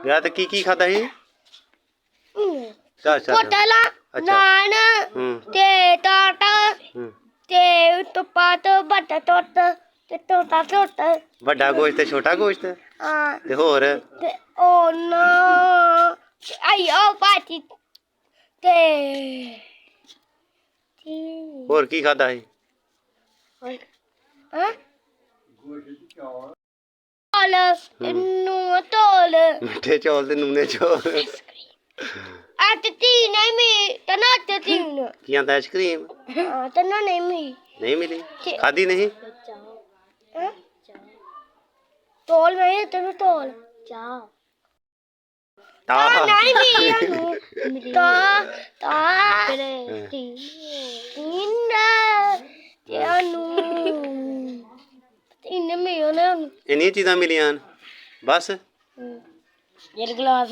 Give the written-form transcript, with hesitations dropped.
ਵਿਆਹ ਤੇ ਕੀ ਖਾਦਾ ਸੀ? ਚੱਲ ਚੱਲ ਕੋਟਲਾ ਨਾਨ ਤੇ ਟਾਟਾ ਤੇ ਤੁਪਾ ਤੋਂ ਵੱਡਾ ਟੁੱਟ ਤੇ ਟੋਟਾ ਟੁੱਟ ਵੱਡਾ ਗੋਸ਼ਤ ਤੇ ਛੋਟਾ ਗੋਸ਼ਤ ਹਾਂ ਤੇ ਹੋਰ ਤੇ ਉਹ ਨਾ ਆਇਓ ਪਾਤੀ ਤੇ ਹੋਰ ਕੀ ਖਾਦਾ ਸੀ? ਹਾਂ ਤੋਲ ਨੂੰ ਤੋਲ ਮਿੱਠੇ ਚੌਲ ਤੇ ਨੂਨੇ ਚੌਲ at tine mi tanate tine ਕੀ ਆਂਦਾ ਆਈਸਕ੍ਰੀਮ tanane mi ਨਹੀਂ ਮਿਲੀ ਖਾਦੀ ਨਹੀਂ ਤੋਲ ਮੈਂ ਤੈਨੂੰ ਤੋਲ ਚਾਹ ਨਹੀਂ ਮਿਲੀ ਤਾ ਤਿੰਨ ਮਿਲੀਆਂ ਇੰਨੀਆਂ ਚੀਜ਼ਾਂ ਮਿਲੀਆਂ ਬਸ ਯਾਰ ਗਲਾਸ